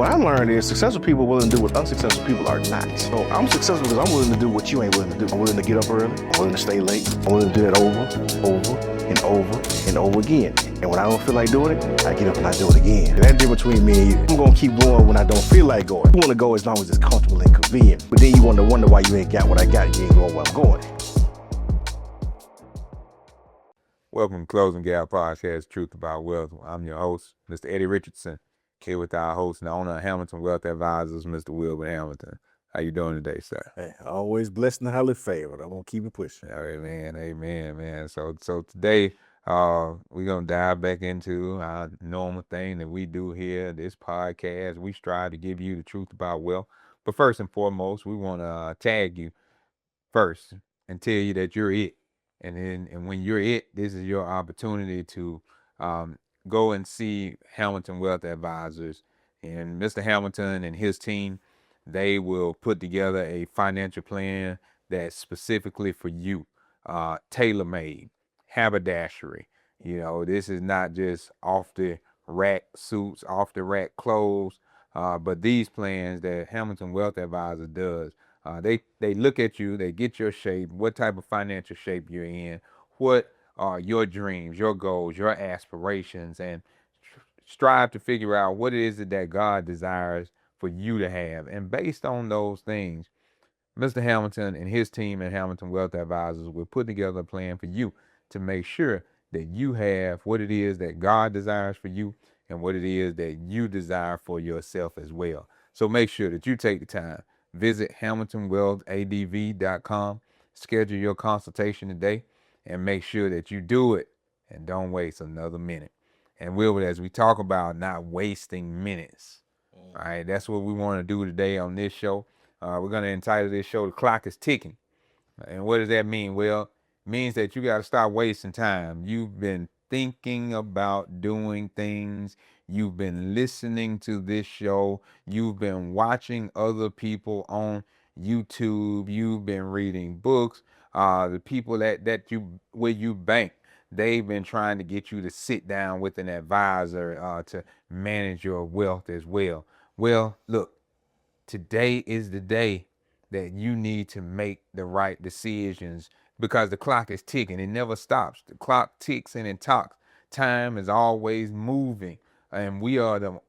What I learned is successful people are willing to do what unsuccessful people are not. So I'm successful because I'm willing to do what you ain't willing to do. I'm willing to get up early. I'm willing to stay late. I'm willing to do that over again. And when I don't feel like doing it, I get up and I do it again. And that difference between me and you. I'm gonna keep going when I don't feel like going. You wanna go as long as it's comfortable and convenient. But then you wonder why you ain't got what I got. You ain't going where I'm going. Welcome to Closing Gap Podcast, Truth About Wealth. I'm your host, Mr. Eddie Richardson, here with our host and owner of Hamilton Wealth Advisors, Mr. Wilbur Hamilton. How you doing today, sir? Hey, always blessed and highly favored. I'm gonna keep it pushing. Amen, man. So today, we're gonna dive back into our normal thing that we do here, this podcast. We strive to give you the truth about wealth. But first and foremost, we want to tag you first and tell you that you're it. And when you're it, this is your opportunity to go and see Hamilton Wealth Advisors. And Mr. Hamilton and his team, they will put together a financial plan that's specifically for you, tailor-made, haberdashery. You know, this is not just off-the-rack suits, off-the-rack clothes, but these plans that Hamilton Wealth Advisors does, they look at you, they get your shape, what type of financial shape you're in, what are your dreams, your goals, your aspirations, and strive to figure out what it is that God desires for you to have. And based on those things, Mr. Hamilton and his team at Hamilton Wealth Advisors will put together a plan for you to make sure that you have what it is that God desires for you and what it is that you desire for yourself as well. So make sure that you take the time. Visit HamiltonWealthADV.com, schedule your consultation today, and make sure that you do it and don't waste another minute. And Wilbur, as we talk about not wasting minutes, right? That's what we want to do today on this show. We're going to entitle this show, The Clock is Ticking. And what does that mean? Well, it means that you got to stop wasting time. You've been thinking about doing things. You've been listening to this show. You've been watching other people on YouTube. You've been reading books. The people where you bank, they've been trying to get you to sit down with an advisor to manage your wealth as well. Well, look, today is the day that you need to make the right decisions because the clock is ticking. It never stops. The clock ticks and it talks. Time is always moving, and we are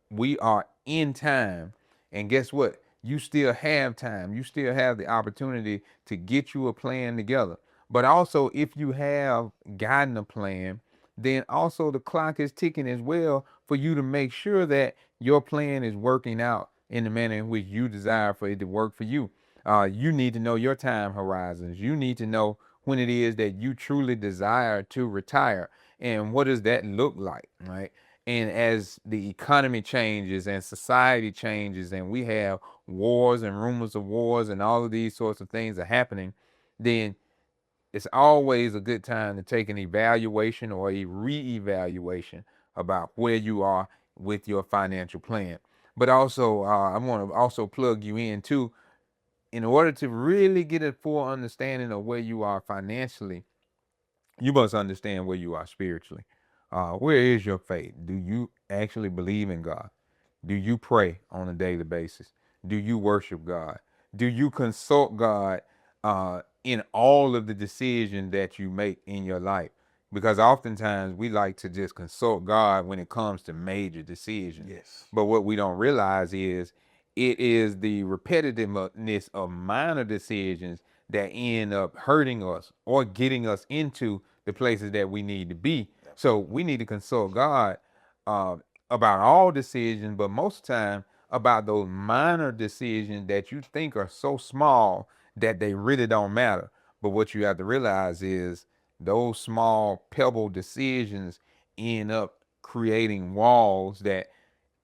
in time. And guess what? You still have time. You still have the opportunity to get you a plan together. But also, if you have gotten a plan, then also the clock is ticking as well for you to make sure that your plan is working out in the manner in which you desire for it to work for you. You need to know your time horizons. You need to know when it is that you truly desire to retire and what does that look like, right? And as the economy changes and society changes and we have wars and rumors of wars and all of these sorts of things are happening, then it's always a good time to take an evaluation or a reevaluation about where you are with your financial plan. But also, I want to also plug you in too. In order to really get a full understanding of where you are financially, you must understand where you are spiritually. Where is your faith? Do you actually believe in God? Do you pray on a daily basis? Do you worship God? Do you consult God in all of the decisions that you make in your life? Because oftentimes we like to just consult God when it comes to major decisions. Yes. But what we don't realize is it is the repetitiveness of minor decisions that end up hurting us or getting us into the places that we need to be. So we need to consult God about all decisions, but most of the time about those minor decisions that you think are so small that they really don't matter. But what you have to realize is those small pebble decisions end up creating walls that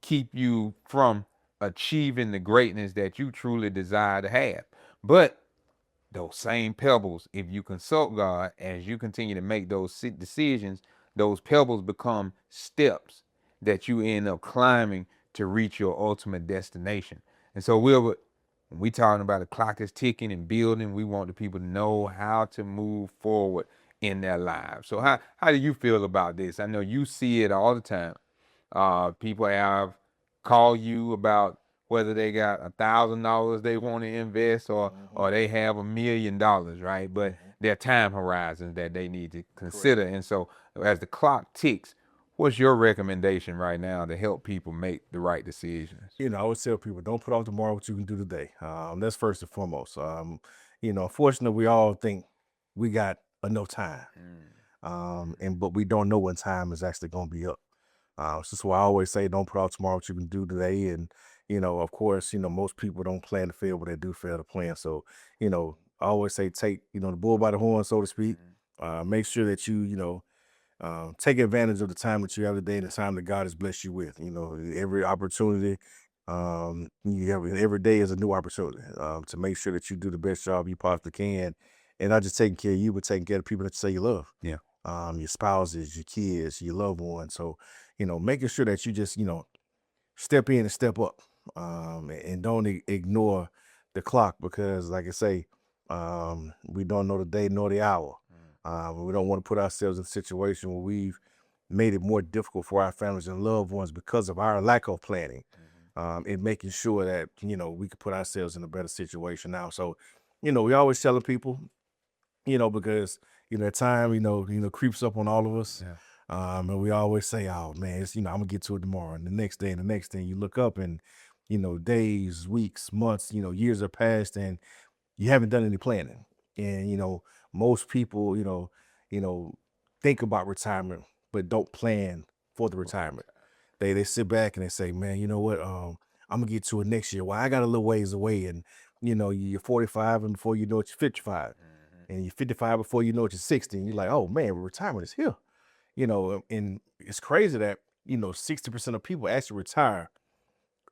keep you from achieving the greatness that you truly desire to have. But those same pebbles, if you consult God, as you continue to make those decisions, those pebbles become steps that you end up climbing to reach your ultimate destination. And so when we talking about the clock is ticking and building, we want the people to know how to move forward in their lives. So how do you feel about this? I know you see it all the time. People have called you about whether they got $1,000 they want to invest or they have $1 million, right? But their time horizons that they need to consider. And so as the clock ticks, what's your recommendation right now to help people make the right decisions? I always tell people, don't put off tomorrow what you can do today. That's first and foremost. Unfortunately, we all think we got enough time, but we don't know when time is actually going to be up. So that's why I always say, don't put off tomorrow what you can do today. And of course, most people don't plan to fail, but they do fail to plan. So, I always say, take the bull by the horn, so to speak. Make sure that you take advantage of the time that you have today and the time that God has blessed you with. Every opportunity, every day is a new opportunity to make sure that you do the best job you possibly can, and not just taking care of you, but taking care of people that you say you love. Yeah. Your spouses, your kids, your loved ones. So, making sure that you just, step in and step up, and don't ignore the clock, because, like I say, we don't know the day nor the hour. We don't want to put ourselves in a situation where we've made it more difficult for our families and loved ones because of our lack of planning, and making sure that, we can put ourselves in a better situation now. So, we always telling people, because, that time, creeps up on all of us. Yeah. And we always say, oh man, I'm gonna get to it tomorrow. And the next day and the next day, you look up and, days, weeks, months, years are passed and you haven't done any planning. And, most people, think about retirement, but don't plan for the retirement. They sit back and they say, man, you know what? I'm gonna get to it next year. Well, I got a little ways away, and you're 45, and before you know it, you're 55, and you're 55 before you know it, you're 60, and you're like, oh man, retirement is here. And it's crazy that 60% of people actually retire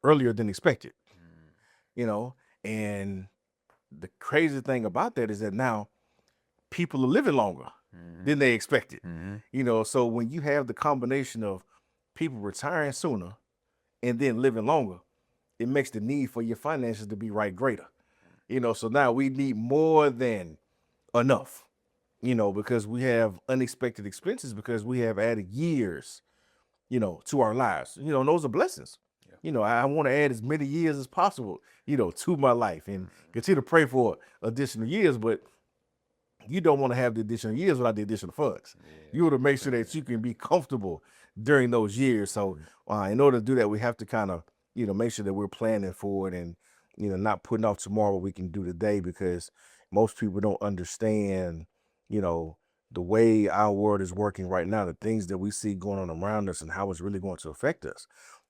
earlier than expected. And the crazy thing about that is that now people are living longer than they expected. So when you have the combination of people retiring sooner and then living longer, it makes the need for your finances to be right greater. So now we need more than enough, because we have unexpected expenses, because we have added years, to our lives. And those are blessings. I want to add as many years as possible, to my life, and continue to pray for additional years. But you don't want to have the additional years without the additional funds. You want to make sure that you can be comfortable during those years. So in order to do that, we have to kind of, make sure that we're planning for it, and, not putting off tomorrow what we can do today, because most people don't understand, the way our world is working right now, the things that we see going on around us and how it's really going to affect us.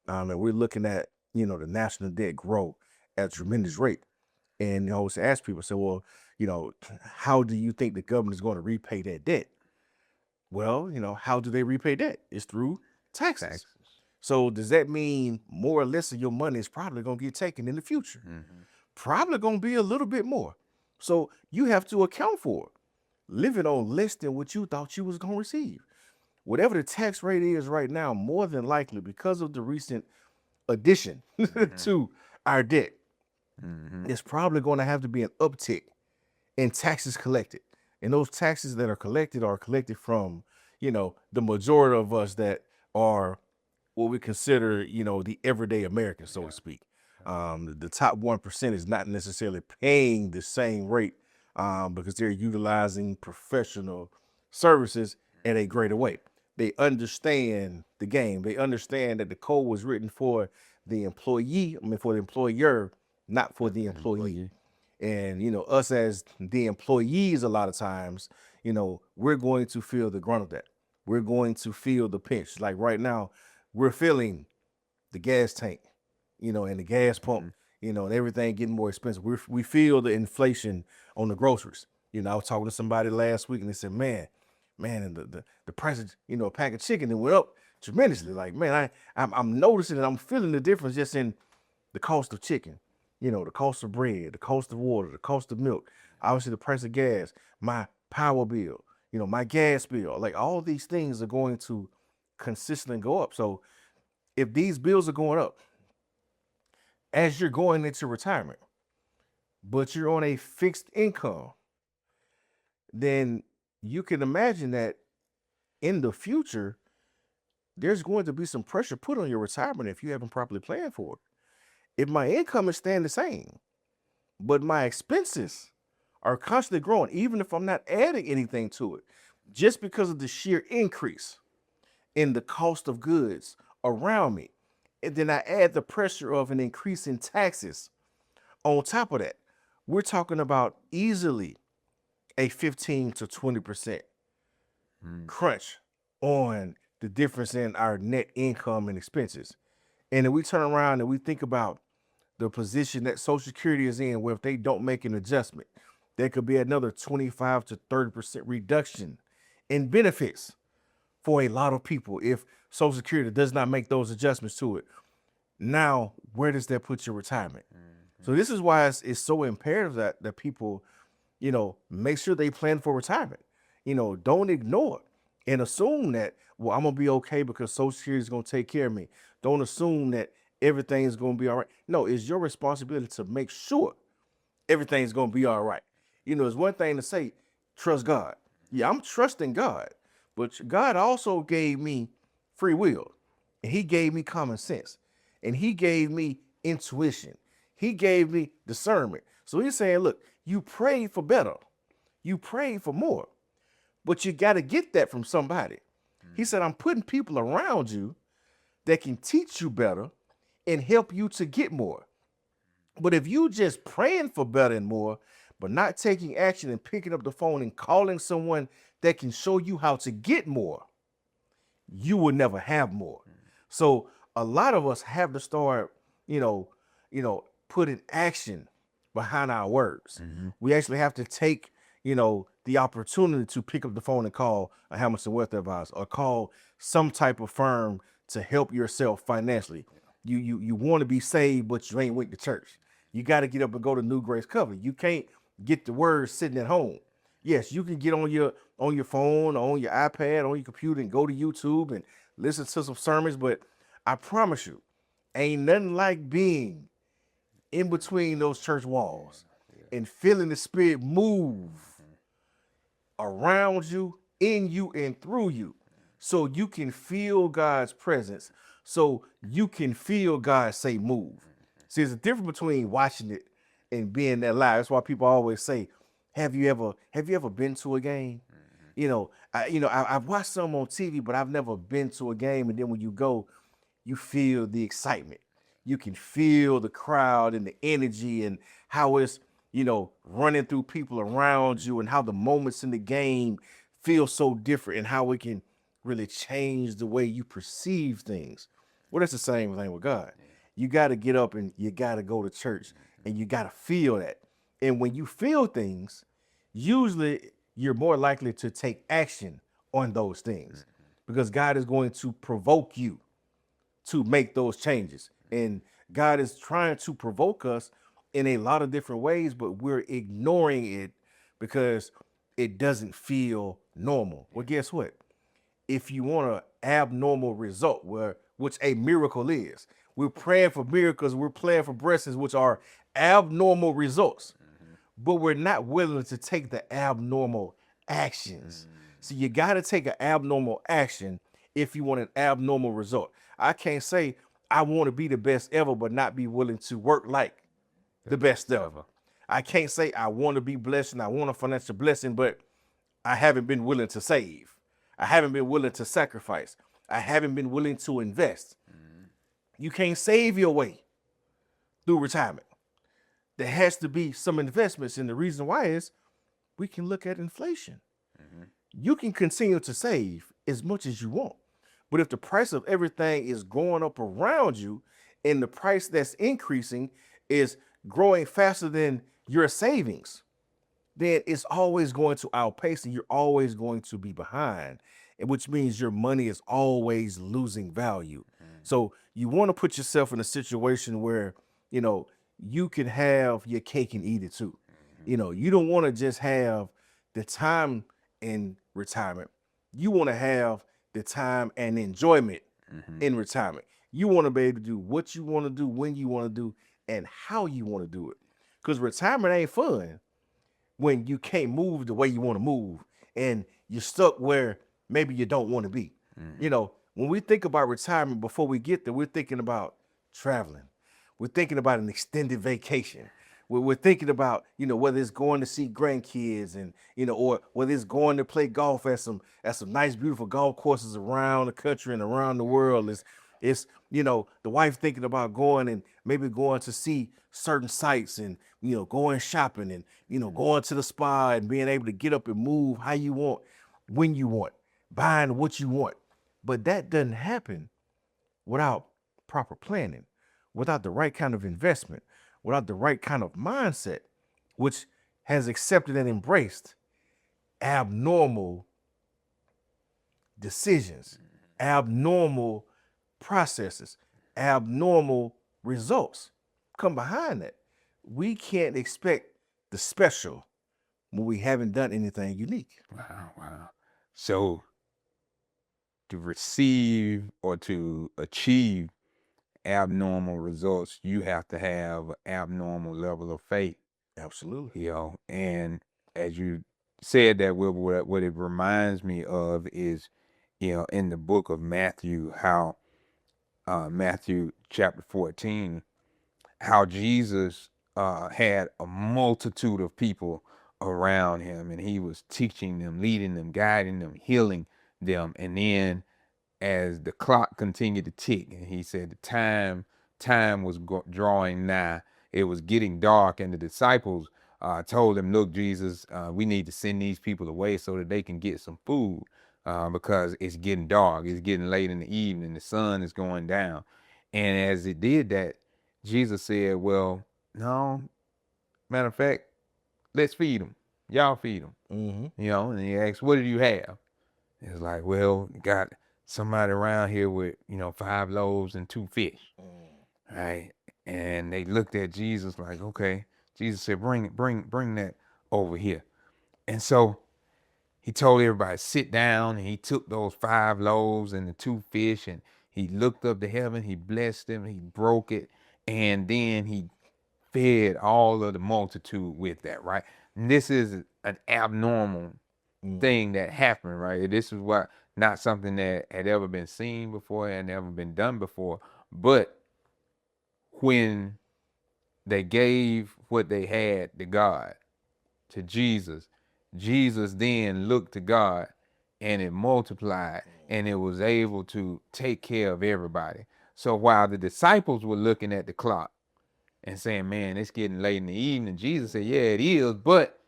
And we're looking at, the national debt grow at a tremendous rate. And I always ask people, say, well, how do you think the government is going to repay that debt? Well, how do they repay debt? It's through taxes. So does that mean more or less of your money is probably going to get taken in the future? Probably going to be a little bit more. So you have to account for it. Living on less than what you thought you was going to receive. Whatever the tax rate is right now, more than likely, because of the recent addition to our debt, it's probably going to have to be an uptick in taxes collected. And those taxes that are collected from, the majority of us that are what we consider, the everyday American, so to speak. The top 1% is not necessarily paying the same rate because they're utilizing professional services in a greater way. They understand the game. They understand that the code was written for the employee, for the employer, not for the employee. And, us as the employees, a lot of times, we're going to feel the grunt of that. We're going to feel the pinch. Like right now, we're feeling the gas tank, and the gas pump, and everything getting more expensive. We feel the inflation on the groceries. I was talking to somebody last week and they said, man, and the price of, a pack of chicken, it went up tremendously. Like, man, I'm noticing and I'm feeling the difference just in the cost of chicken, the cost of bread, the cost of water, the cost of milk, obviously the price of gas, my power bill, my gas bill, like all these things are going to consistently go up. So if these bills are going up as you're going into retirement, but you're on a fixed income, then you can imagine that in the future, there's going to be some pressure put on your retirement if you haven't properly planned for it. if my income is staying the same, but my expenses are constantly growing, even if I'm not adding anything to it, just because of the sheer increase in the cost of goods around me. And then I add the pressure of an increase in taxes on top of that. We're talking about easily a 15 to 20% crunch on the difference in our net income and expenses. And then we turn around and we think about the position that Social Security is in, where if they don't make an adjustment, there could be another 25 to 30% reduction in benefits for a lot of people if Social Security does not make those adjustments to it. Now, where does that put your retirement? So this is why it's so imperative that people, make sure they plan for retirement. Don't ignore it and assume that, well, I'm gonna be okay because Social Security is gonna take care of me. Don't assume that everything is gonna be all right. No, it's your responsibility to make sure everything's gonna be all right. It's one thing to say, trust God. Yeah, I'm trusting God, but God also gave me free will, and He gave me common sense, and He gave me intuition. He gave me discernment. So He's saying, look, you prayed for better, you prayed for more, but you got to get that from somebody. He said, I'm putting people around you that can teach you better and help you to get more. But if you just praying for better and more, but not taking action and picking up the phone and calling someone that can show you how to get more, you will never have more. So a lot of us have to start, putting action behind our words. We actually have to take, the opportunity to pick up the phone and call a Hamilton Wealth Advisor or call some type of firm to help yourself financially. You want to be saved, but you ain't went to church. You got to get up and go to New Grace Covenant. You can't get the word sitting at home. Yes, you can get on your phone, or on your iPad, on your computer, and go to YouTube and listen to some sermons. But I promise you, ain't nothing like being in between those church walls and feeling the Spirit move around you, in you, and through you, so you can feel God's presence, so you can feel God say move. See, there's a difference between watching it and being there live. That's why people always say, have you ever been to a game? I've watched some on TV, but I've never been to a game. And then when you go, you feel the excitement. You can feel the crowd and the energy and how it's, running through people around you, and how the moments in the game feel so different, and how it can really change the way you perceive things. Well, that's the same thing with God. You got to get up and you got to go to church, and you got to feel that. And when you feel things, usually you're more likely to take action on those things, because God is going to provoke you to make those changes. And God is trying to provoke us in a lot of different ways, but we're ignoring it because it doesn't feel normal. Well, guess what? If you want an abnormal result, which a miracle is, we're praying for miracles, we're praying for blessings, which are abnormal results, but we're not willing to take the abnormal actions. So you got to take an abnormal action if you want an abnormal result. I can't say I want to be the best ever, but not be willing to work like the best ever. I can't say I want to be blessed and I want a financial blessing, but I haven't been willing to save. I haven't been willing to sacrifice. I haven't been willing to invest. You can't save your way through retirement. There has to be some investments. And the reason why is we can look at inflation. You can continue to save as much as you want. But if the price of everything is going up around you, and the price that's increasing is growing faster than your savings, then it's always going to outpace, and you're always going to be behind, and which means your money is always losing value. So you want to put yourself in a situation where, you can have your cake and eat it too. You don't want to just have the time in retirement. You want to have the time and enjoyment in retirement. You want to be able to do what you want to do, when you want to do, and how you want to do it. Because retirement ain't fun when you can't move the way you want to move, and you're stuck where maybe you don't want to be. When we think about retirement, before we get there, we're thinking about traveling. We're thinking about an extended vacation. We're thinking about, whether it's going to see grandkids and, or whether it's going to play golf at some nice, beautiful golf courses around the country and around the world. It's the wife thinking about going and maybe going to see certain sites and, going shopping and, going to the spa and being able to get up and move how you want, when you want, buying what you want. But that doesn't happen without proper planning, without the right kind of investment, without the right kind of mindset, which has accepted and embraced abnormal decisions, abnormal processes, abnormal results come behind that. We can't expect the special when we haven't done anything unique. Wow. So to receive or to achieve abnormal results, you have to have an abnormal level of faith. Absolutely. And as you said that, what it reminds me of is, in the book of Matthew, how Matthew chapter 14, how Jesus had a multitude of people around him, and he was teaching them, leading them, guiding them, healing them. And then as the clock continued to tick, and he said the time was drawing nigh, it was getting dark, and the disciples told him, look, Jesus, we need to send these people away so that they can get some food, because it's getting dark, it's getting late in the evening, the sun is going down. And as it did that, Jesus said, well, no, matter of fact, let's feed them. Y'all feed them. And he asked, what do you have? It's like, well, got somebody around here with, 5 loaves and 2 fish. Right. And they looked at Jesus like, okay. Jesus said, bring that over here. And so he told everybody, sit down, and he took those 5 loaves and the 2 fish, and he looked up to heaven, he blessed them, he broke it, and then he fed all of the multitude with that, right? And this is an abnormal thing that happened, right? This is not something that had ever been seen before and never been done before. But when they gave what they had to God, to Jesus, Jesus then looked to God, and it multiplied, and it was able to take care of everybody. So while the disciples were looking at the clock and saying, man, it's getting late in the evening, Jesus said, yeah, it is, but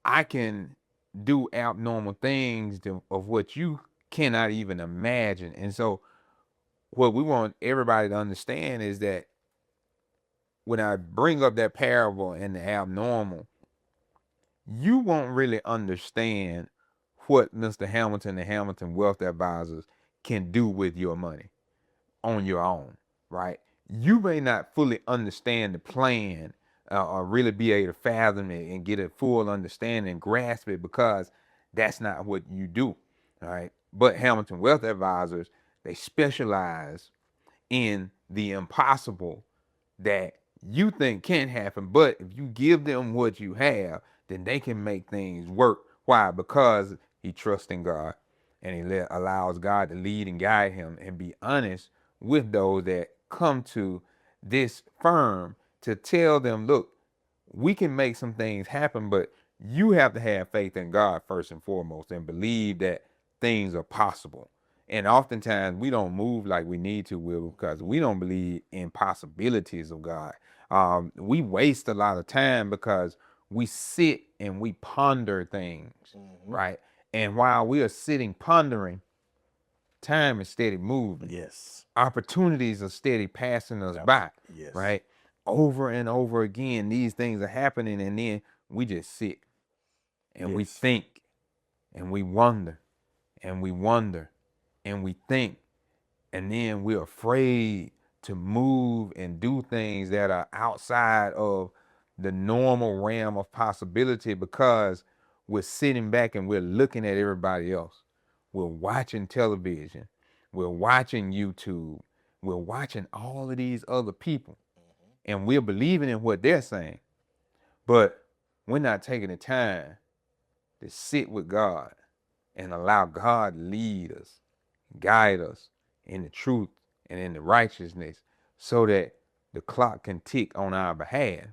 I can do abnormal things of what you cannot even imagine. And so what we want everybody to understand is that when I bring up that parable and the abnormal, you won't really understand what Mr. Hamilton and Hamilton Wealth Advisors can do with your money on your own, right? You may not fully understand the plan, or really be able to fathom it and get a full understanding and grasp it, because that's not what you do, all right? But Hamilton Wealth Advisors, they specialize in the impossible that you think can happen. But if you give them what you have, then they can make things work. Why? Because he trusts in God, and he allows God to lead and guide him, and be honest with those that come to this firm to tell them, look, we can make some things happen, but you have to have faith in God first and foremost, and believe that things are possible. And oftentimes we don't move like we need to, Will, because we don't believe in possibilities of God. We waste a lot of time because we sit and we ponder things, right? And while we are sitting pondering, time is steady moving. Yes. Opportunities are steady passing us by, Yes. right? Over and over again, these things are happening, and then we just sit and we think and we wonder and we wonder and we think, and then we're afraid to move and do things that are outside of the normal realm of possibility, because we're sitting back and we're looking at everybody else. We're watching television. We're watching YouTube. We're watching all of these other people, and we're believing in what they're saying, but we're not taking the time to sit with God and allow God to lead us, guide us in the truth and in the righteousness, so that the clock can tick on our behalf,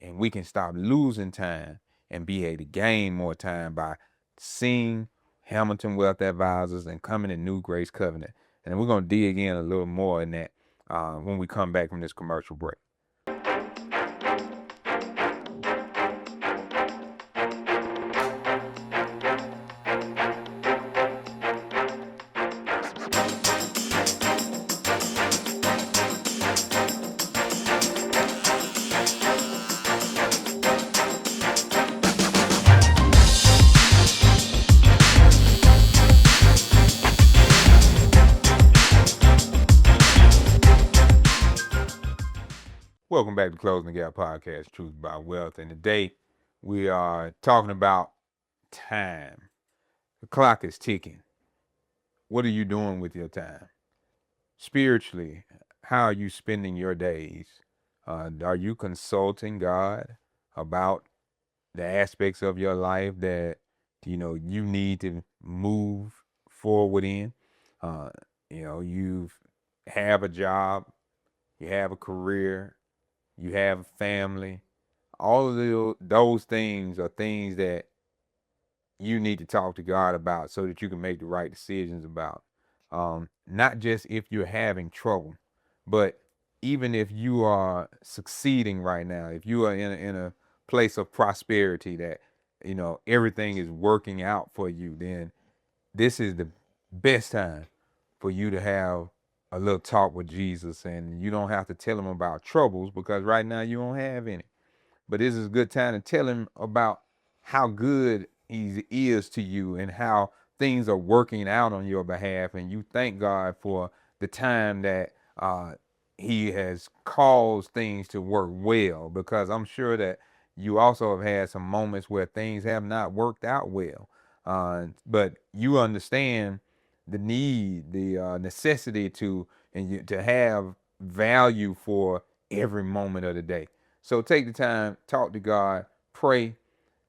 and we can stop losing time and be able to gain more time by seeing Hamilton Wealth Advisors and coming to New Grace Covenant. And we're going to dig in a little more in that when we come back from this commercial break. Welcome back to Closing the Gap Podcast, Truth About Wealth. And today we are talking about time. The clock is ticking. What are you doing with your time? Spiritually, how are you spending your days? Are you consulting God about the aspects of your life that you need to move forward in? You have a job, you have a career, you have a family. All of those things are things that you need to talk to God about so that you can make the right decisions about. Not just if you're having trouble, but even if you are succeeding right now, if you are in a place of prosperity that everything is working out for you, then this is the best time for you to have a little talk with Jesus. And you don't have to tell him about troubles, because right now you don't have any. But this is a good time to tell him about how good he is to you and how things are working out on your behalf. And you thank God for the time that he has caused things to work well, because I'm sure that you also have had some moments where things have not worked out well. But you understand the need, the necessity to have value for every moment of the day. So take the time, talk to God, pray,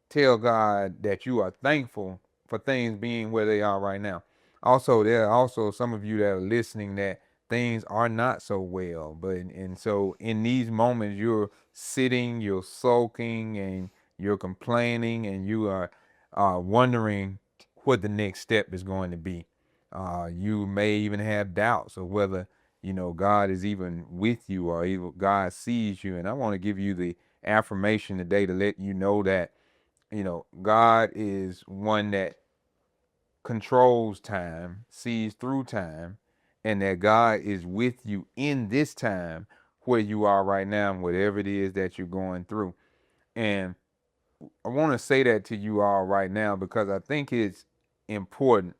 tell God that you are thankful for things being where they are right now. Also, there are also some of you that are listening that things are not so well. And so in these moments, you're sitting, you're sulking, and you're complaining, and you are wondering what the next step is going to be. You may even have doubts of whether God is even with you, or even God sees you. And I want to give you the affirmation today to let you know that God is one that controls time, sees through time, and that God is with you in this time where you are right now, whatever it is that you're going through. And I want to say that to you all right now, because I think it's important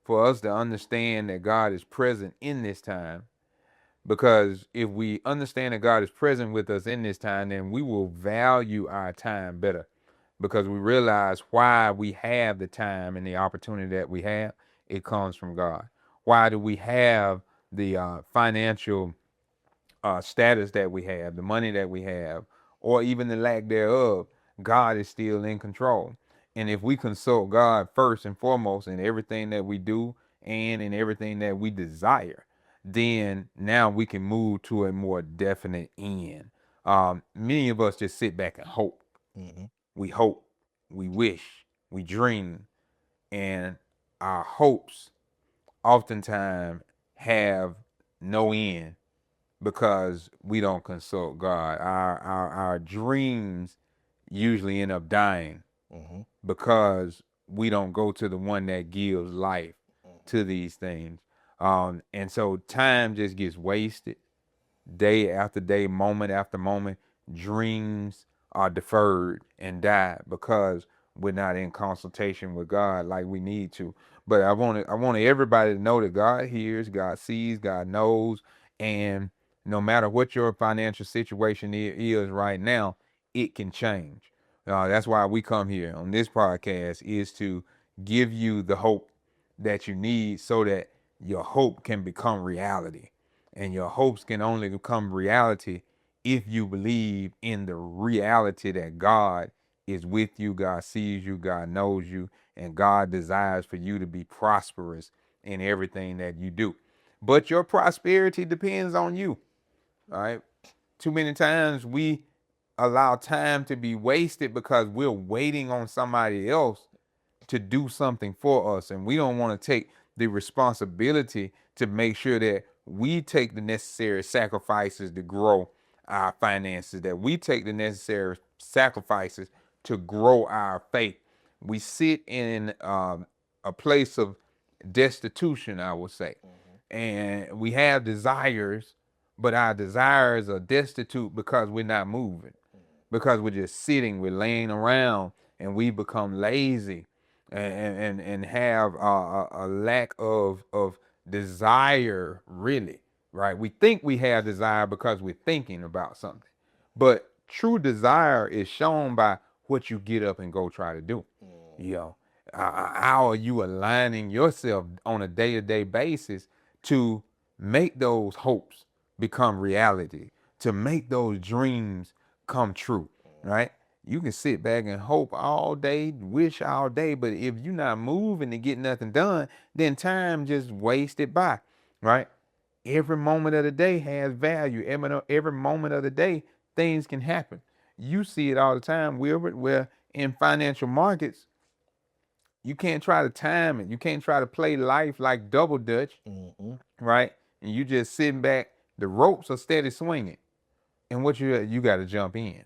for us to understand that God is present in this time. Because if we understand that God is present with us in this time, then we will value our time better, because we realize why we have the time and the opportunity that we have. It comes from God. Why do we have the financial status that we have, the money that we have, or even the lack thereof? God is still in control. And if we consult God first and foremost in everything that we do and in everything that we desire, then now we can move to a more definite end. Many of us just sit back and hope. Mm-hmm. We hope, we wish, we dream, and our hopes oftentimes have no end because we don't consult God. Our dreams usually end up dying Mm-hmm. because we don't go to the one that gives life to these things. And so time just gets wasted day after day, moment after moment. Dreams are deferred and die because we're not in consultation with God like we need to. But I want everybody to know that God hears, God sees, God knows, and no matter what your financial situation is right now, it can change. That's why we come here on this podcast, is to give you the hope that you need so that your hope can become reality. And your hopes can only become reality if you believe in the reality that God is with you, God sees you, God knows you, and God desires for you to be prosperous in everything that you do. But your prosperity depends on you. All right. too many times we allow time to be wasted because we're waiting on somebody else to do something for us, and we don't want to take the responsibility to make sure that we take the necessary sacrifices to grow our finances, that we take the necessary sacrifices to grow our faith. We sit in a place of destitution, I would say, and we have desires, but our desires are destitute because we're not moving, because we're just sitting, we're laying around, and we become lazy and have a lack of desire, really, right? We think we have desire because we're thinking about something, but true desire is shown by what you get up and go try to do. You know, how are you aligning yourself on a day-to-day basis to make those hopes become reality, to make those dreams come true, right? You can sit back and hope all day, wish all day, but if you're not moving to get nothing done, then time just wasted by, right? Every moment of the day has value. Every moment of the day, things can happen. You see it all the time, Wilbert, where in financial markets, you can't try to time it. You can't try to play life like double dutch, right? And you just sitting back, the ropes are steady swinging. And what you got to jump in.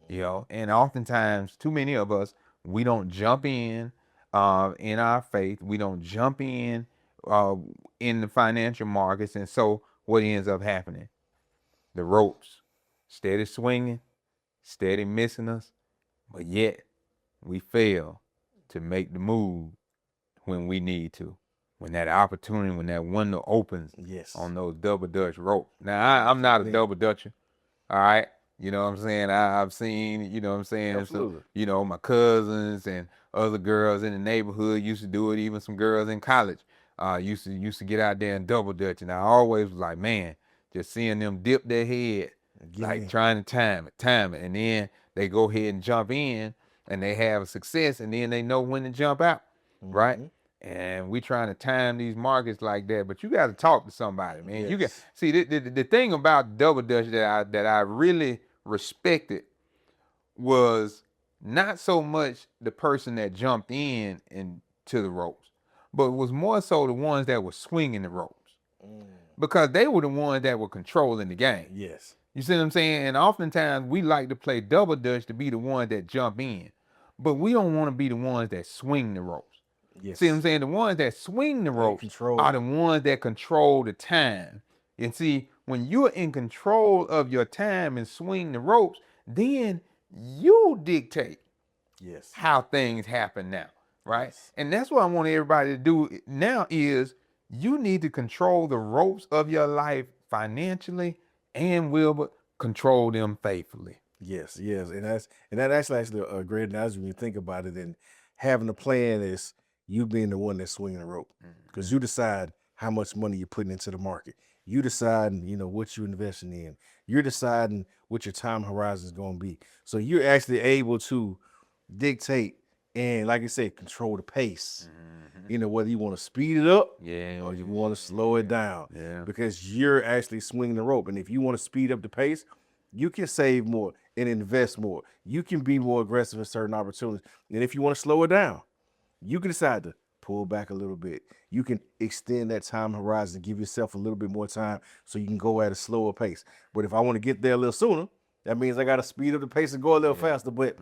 And oftentimes, too many of us, we don't jump in our faith. We don't jump in the financial markets. And so what ends up happening? The ropes steady swinging, steady missing us, but yet we fail to make the move when we need to. When that opportunity, when that window opens on those double Dutch rope. Now, I'm not a double Dutcher, all right? You know what I'm saying? I've seen, you know what I'm saying? Absolutely. So, my cousins and other girls in the neighborhood used to do it. Even some girls in college used to get out there and double Dutch. And I always was like, man, just seeing them dip their head, trying to time it. And then they go ahead and jump in and they have success, and then they know when to jump out, right? And we trying to time these markets like that, but you got to talk to somebody, man. Yes. You got see the thing about double dutch that I really respected was not so much the person that jumped in to the ropes, but it was more so the ones that were swinging the ropes, because they were the ones that were controlling the game. Yes. You see what I'm saying? And oftentimes we like to play double dutch to be the ones that jump in, but we don't want to be the ones that swing the ropes. Yes. See what I'm saying? The ones that swing the ropes are the ones that control the time. And see, when you're in control of your time and swing the ropes, then you dictate how things happen now, right? Yes. And that's what I want everybody to do now is you need to control the ropes of your life financially and will control them faithfully. Yes. And that's actually a great analogy when you think about it. And having a plan is you being the one that's swinging the rope, because you decide how much money you're putting into the market. You decide, what you're investing in. You're deciding what your time horizon is going to be. So you're actually able to dictate and, like I said, control the pace. Whether you want to speed it up or you want to slow it down, because you're actually swinging the rope. And if you want to speed up the pace, you can save more and invest more. You can be more aggressive in certain opportunities. And if you want to slow it down, you can decide to pull back a little bit. You can extend that time horizon, give yourself a little bit more time so you can go at a slower pace. But if I want to get there a little sooner, that means I got to speed up the pace and go a little faster. But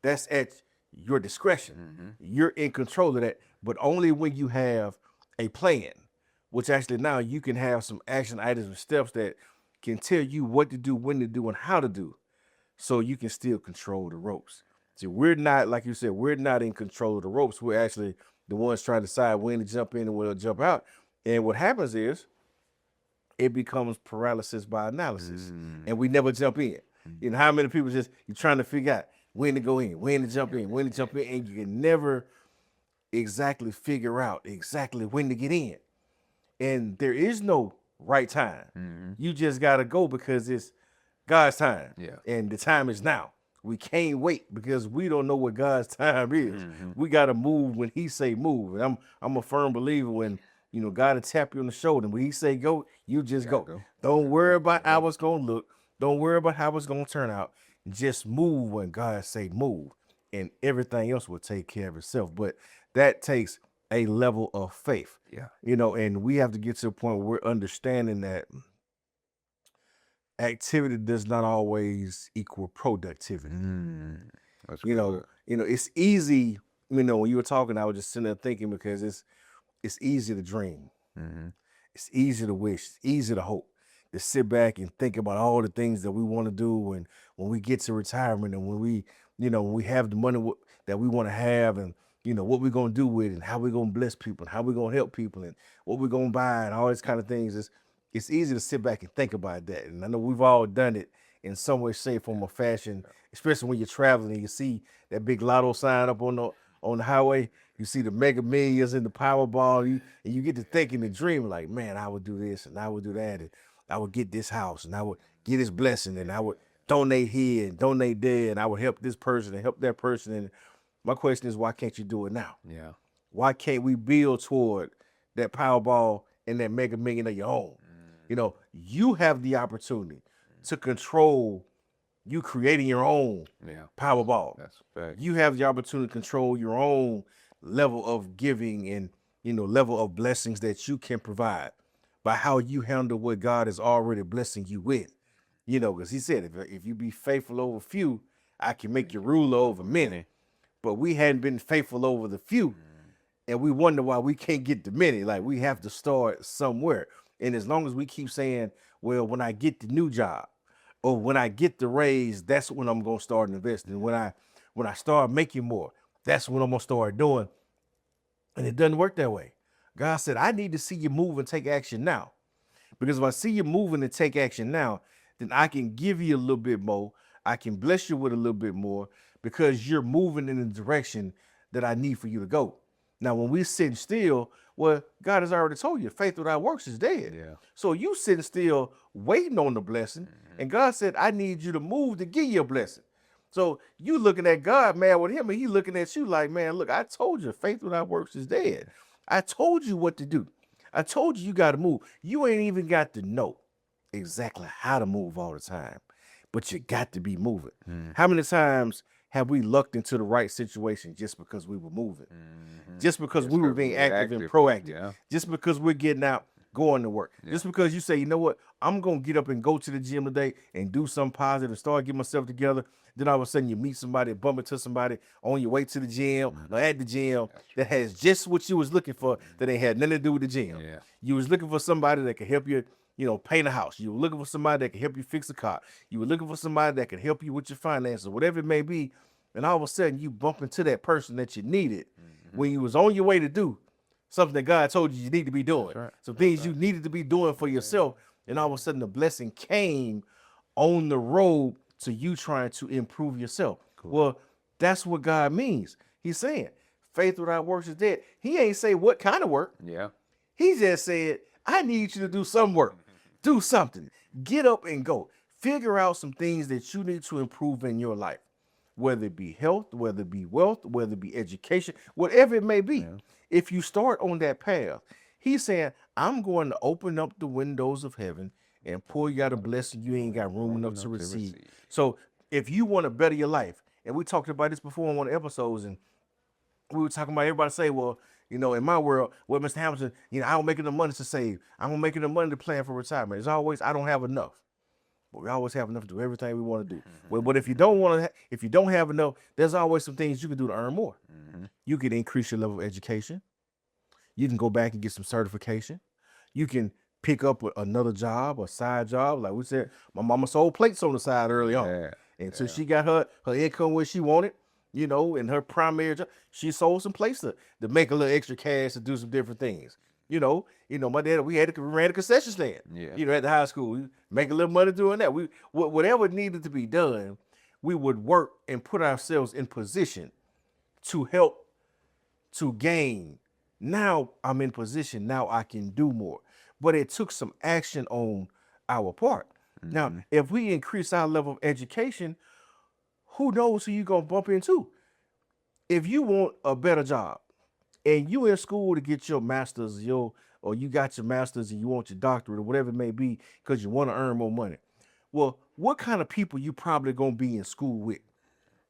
that's at your discretion. You're in control of that, but only when you have a plan, which actually now you can have some action items and steps that can tell you what to do, when to do, and how to do, so you can still control the ropes. See, we're not, like you said, we're not in control of the ropes. We're actually the ones trying to decide when to jump in and when to jump out. And what happens is it becomes paralysis by analysis, and we never jump in. How many people you're trying to figure out when to go in, when to jump in, and you can never exactly figure out exactly when to get in. And there is no right time. You just got to go because it's God's time. And the time is now. We can't wait because we don't know what God's time is. We got to move when he say move. And I'm a firm believer when, God will tap you on the shoulder. And when he say go, you just go. Don't worry about how it's going to look. Don't worry about how it's gonna turn out. Just move when God say move, and everything else will take care of itself. But that takes a level of faith, Yeah. and we have to get to a point where we're understanding that activity does not always equal productivity. That's You know, good. it's easy. When you were talking, I was just sitting there thinking because it's easy to dream. It's easy to wish. It's easy to hope. To sit back and think about all the things that we want to do when we get to retirement and when we have the money that we want to have and what we're gonna do with it and how we're gonna bless people and how we're gonna help people and what we're gonna buy and all these kind of things. It's easy to sit back and think about that. And I know we've all done it in some way, shape, form, or fashion, especially when you're traveling and you see that big lotto sign up on the highway. You see the Mega Millions and the Powerball, and you get to thinking and dreaming like, man, I would do this and I would do that, and I would get this house and I would get this blessing and I would donate here and donate there and I would help this person and help that person. And my question is, why can't you do it now? Yeah. Why can't we build toward that Powerball and that Mega Million of your own? You have the opportunity to control you creating your own Powerball. That's a fact. You have the opportunity to control your own level of giving and level of blessings that you can provide by how you handle what God is already blessing you with. Because he said, if you be faithful over few, I can make you ruler over many. But we hadn't been faithful over the few, and we wonder why we can't get the many. Like, we have to start somewhere. And as long as we keep saying, well, when I get the new job or when I get the raise, that's when I'm gonna start investing. When I start making more, that's when I'm gonna start doing. And it doesn't work that way. God said, I need to see you move and take action now. Because if I see you moving and take action now, then I can give you a little bit more. I can bless you with a little bit more because you're moving in the direction that I need for you to go. Now, when we sitting still, well, God has already told you, faith without works is dead. Yeah. So you sitting still waiting on the blessing, and God said, I need you to move to give you a blessing. So you looking at God mad with him, and he looking at you like, man, look, I told you, faith without works is dead. I told you what to do. I told you got to move. You ain't even got to know exactly how to move all the time, but you got to be moving. How many times have we lucked into the right situation just because we were moving? Just because we were being active and proactive. Yeah. Just because we're getting out, going to work. Yeah. Just because you say, you know what, I'm going to get up and go to the gym today and do something positive and start getting myself together. Then all of a sudden you meet somebody, bump into somebody on your way to the gym or at the gym that has just what you was looking for that ain't had nothing to do with the gym. Yeah. You was looking for somebody that could help you, paint a house. You were looking for somebody that could help you fix a car. You were looking for somebody that could help you with your finances, whatever it may be. And all of a sudden you bump into that person that you needed when you was on your way to do something that God told you need to be doing. Right. Some things you needed to be doing for yourself. And all of a sudden the blessing came on the road to you trying to improve yourself. Cool. Well, that's what God means. He's saying faith without works is dead. He ain't say what kind of work. Yeah. He just said, I need you to do some work. Do something. Get up and go. Figure out some things that you need to improve in your life, whether it be health, whether it be wealth, whether it be education, whatever it may be. Yeah. If you start on that path, he's saying, I'm going to open up the windows of heaven and pour you out a blessing you ain't got room enough to receive. So if you want to better your life, and we talked about this before on one of the episodes, and we were talking about everybody say, well, in my world, well, Mr. Hamilton, I don't make enough money to save. I don't make enough money to plan for retirement. It's always, I don't have enough. But we always have enough to do everything we want to do. Well, but if you don't have enough, there's always some things you can do to earn more. You can increase your level of education. You can go back and get some certification. You can pick up another job, a side job. Like we said, my mama sold plates on the side early on. Until she got her income where she wanted, in her primary job, she sold some plates to make a little extra cash to do some different things. My dad, we ran a concession stand. At the high school, we make a little money doing that. Whatever needed to be done, we would work and put ourselves in position to help, to gain. Now I'm in position. Now I can do more. But it took some action on our part. Now, if we increase our level of education, who knows who you're gonna bump into? If you want a better job, and you in school to get your master's, or you got your master's and you want your doctorate or whatever it may be because you want to earn more money. Well, what kind of people you probably gonna be in school with.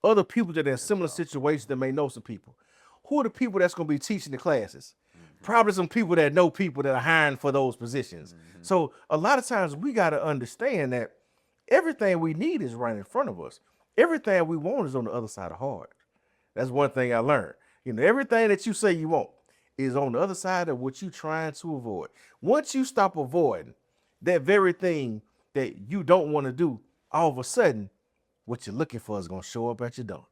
Other people that are in similar situations that may know some people. Who are the people that's gonna be teaching the classes? Probably some people that know people that are hiring for those positions. So a lot of times we gotta understand that everything we need is right in front of us. Everything we want is on the other side of hard. That's one thing I learned. Everything that you say you want is on the other side of what you're trying to avoid. Once you stop avoiding that very thing that you don't want to do, all of a sudden, what you're looking for is going to show up at your door.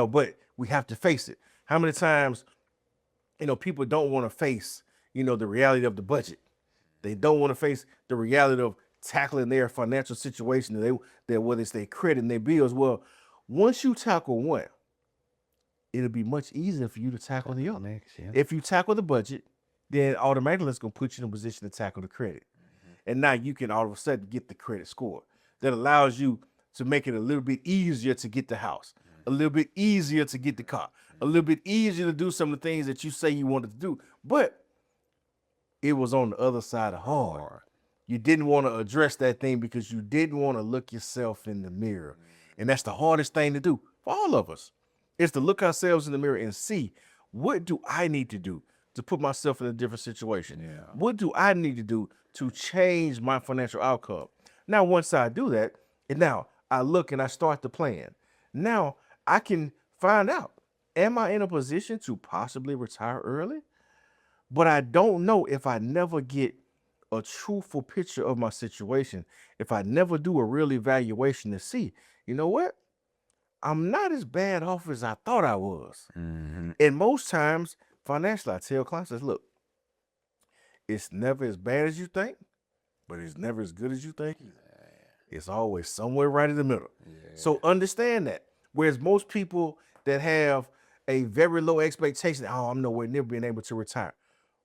But we have to face it. How many times, people don't want to face, the reality of the budget. They don't want to face the reality of tackling their financial situation, whether it's their credit and their bills. Well, once you tackle one, it'll be much easier for you to tackle the other. Next, yeah. If you tackle the budget, then automatically it's going to put you in a position to tackle the credit. And now you can all of a sudden get the credit score that allows you to make it a little bit easier to get the house, a little bit easier to get the car, a little bit easier to do some of the things that you say you wanted to do. But it was on the other side of hard. You didn't want to address that thing because you didn't want to look yourself in the mirror. And that's the hardest thing to do for all of us, is to look ourselves in the mirror and see, what do I need to do to put myself in a different situation? Yeah. What do I need to do to change my financial outcome? Now, once I do that, and now I look and I start to plan, now I can find out, am I in a position to possibly retire early? But I don't know if I never get a truthful picture of my situation, if I never do a real evaluation to see, you know what? I'm not as bad off as I thought I was. Mm-hmm. And most times, financially, I tell clients, look, it's never as bad as you think, but it's never as good as you think either. It's always somewhere right in the middle. Yeah. So understand that. Whereas most people that have a very low expectation, I'm nowhere near being able to retire.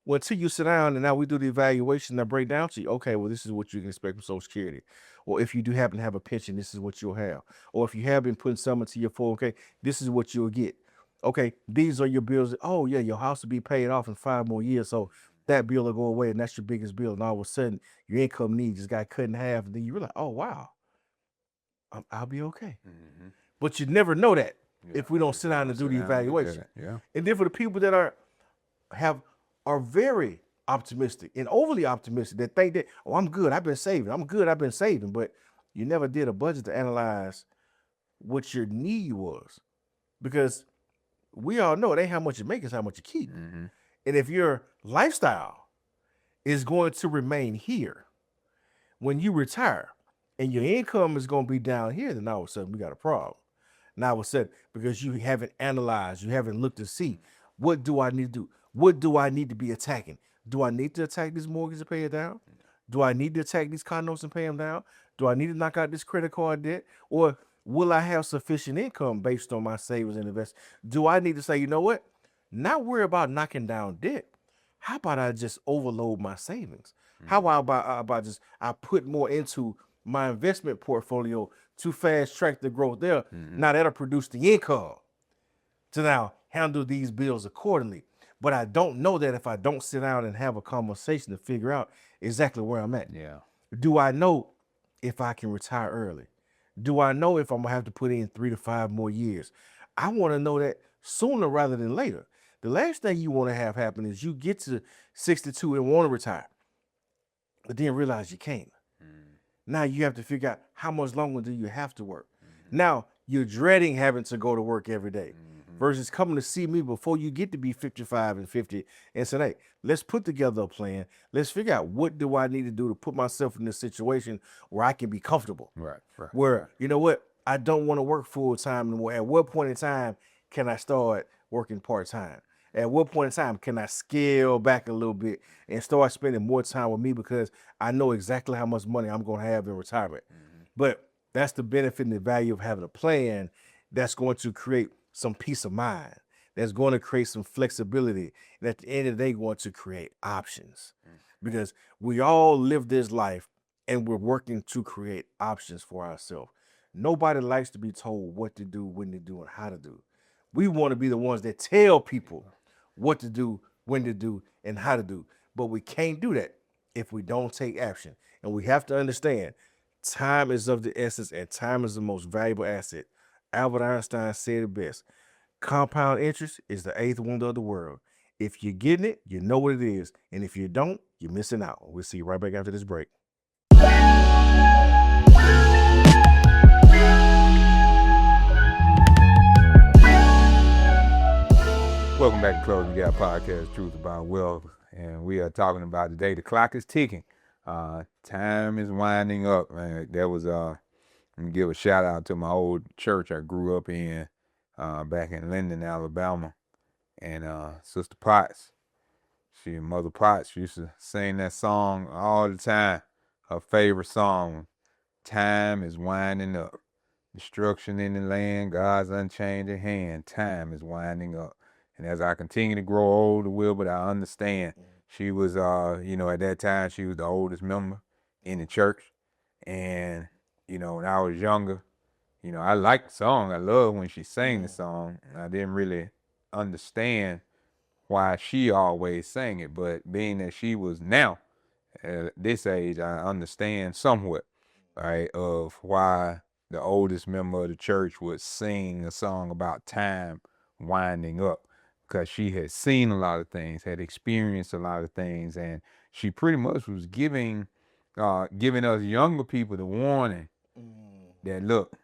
Well, until you sit down and now we do the evaluation and break down to you, okay, well, this is what you can expect from Social Security. Or if you do happen to have a pension, this is what you'll have. Or if you have been putting some into your 401k, this is what you'll get. Okay, these are your bills. Oh, yeah, your house will be paid off in 5 more years. So that bill will go away, and that's your biggest bill. And all of a sudden, your income needs just got cut in half. And then you realize, oh, wow, I'll be okay. Mm-hmm. But you never know that if we don't sit down and do the evaluation. Yeah. And then for the people that are very optimistic and overly optimistic, that think that, I'm good, I've been saving. But you never did a budget to analyze what your need was. Because we all know it ain't how much you make, it's how much you keep. Mm-hmm. And if your lifestyle is going to remain here when you retire and your income is going to be down here, then all of a sudden we got a problem. Now, all of a sudden, because you haven't analyzed, you haven't looked to see, what do I need to do? What do I need to be attacking? Do I need to attack this mortgage and pay it down? Do I need to attack these condos and pay them down? Do I need to knock out this credit card debt? Or will I have sufficient income based on my savings and investments? Do I need to say, you know what? Not worry about knocking down debt. How about I just overload my savings? How about just I put more into my investment portfolio to fast track the growth there? Now that'll produce the income to now handle these bills accordingly. But I don't know that if I don't sit down and have a conversation to figure out exactly where I'm at. Yeah. Do I know if I can retire early? Do I know if I'm gonna have to put in 3 to 5 more years? I want to know that sooner rather than later. The last thing you want to have happen is you get to 62 and want to retire, but then realize you can't. Now you have to figure out how much longer do you have to work. Now you're dreading having to go to work every day versus coming to see me before you get to be 55 and 50 and say, hey, let's put together a plan. Let's figure out, what do I need to do to put myself in this situation where I can be comfortable? Right. Where, you know what, I don't want to work full time anymore. At what point in time can I start working part time? At what point in time can I scale back a little bit and start spending more time with me, because I know exactly how much money I'm going to have in retirement? But that's the benefit and the value of having a plan that's going to create some peace of mind, that's going to create some flexibility, and at the end of the day, going to create options. Because we all live this life and we're working to create options for ourselves. Nobody likes to be told what to do, when to do, and how to do. We want to be the ones that tell people what to do, when to do, and how to do. But we can't do that if we don't take action. And we have to understand, Time is of the essence, and time is the most valuable asset. Albert Einstein said it best. Compound interest is the eighth wonder of the world. If you're getting it, you know what it is. And if you don't, you're missing out. We'll see you right back after this break. Welcome back to Closing Gap Podcast, Truth About Wealth. And we are talking about today, the clock is ticking. Time is winding up. Man. That was, let me give a shout out to my old church I grew up in back in Linden, Alabama. And Sister Potts, Mother Potts, used to sing that song all the time. Her favorite song, Time is Winding Up. Destruction in the land, God's unchanging hand. Time is winding up. And as I continue to grow older, but I understand she was, at that time, she was the oldest member in the church. And, when I was younger, I liked the song. I loved when she sang the song. I didn't really understand why she always sang it. But being that she was now, at this age, I understand somewhat, right, of why the oldest member of the church would sing a song about time winding up, because she had seen a lot of things, had experienced a lot of things, and she pretty much was giving us younger people the warning that, look,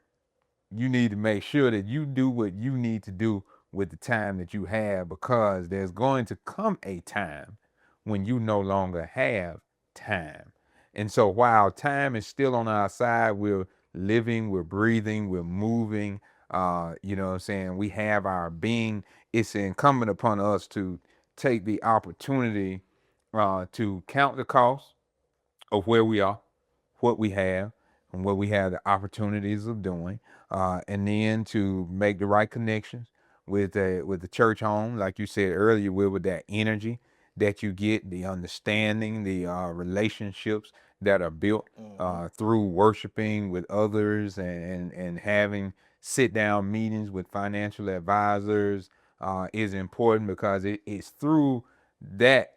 you need to make sure that you do what you need to do with the time that you have, because there's going to come a time when you no longer have time. And so while time is still on our side, we're living, we're breathing, we're moving, we have our being. It's incumbent upon us to take the opportunity to count the cost of where we are, what we have, and what we have the opportunities of doing, and then to make the right connections with the church home, like you said earlier, with that energy that you get, the understanding, the relationships that are built through worshiping with others, and having sit down meetings with financial advisors is important, because it's through that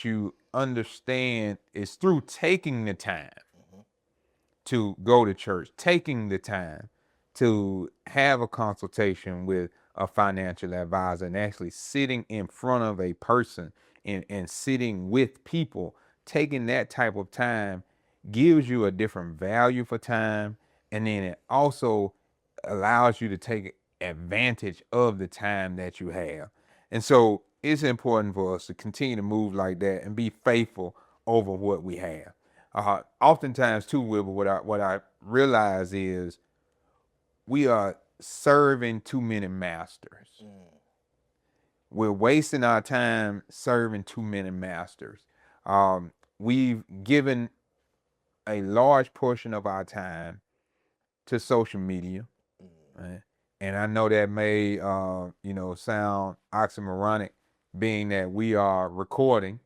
you understand. It's through taking the time to go to church, taking the time to have a consultation with a financial advisor, and actually sitting in front of a person and sitting with people. Taking that type of time gives you a different value for time, and then it also allows you to take advantage of the time that you have. And so it's important for us to continue to move like that and be faithful over what we have. Oftentimes too, Wilbur, what I realize is we are serving too many masters. We're wasting our time serving too many masters. We've given a large portion of our time to social media. Right? And I know that may, sound oxymoronic, being that we are recording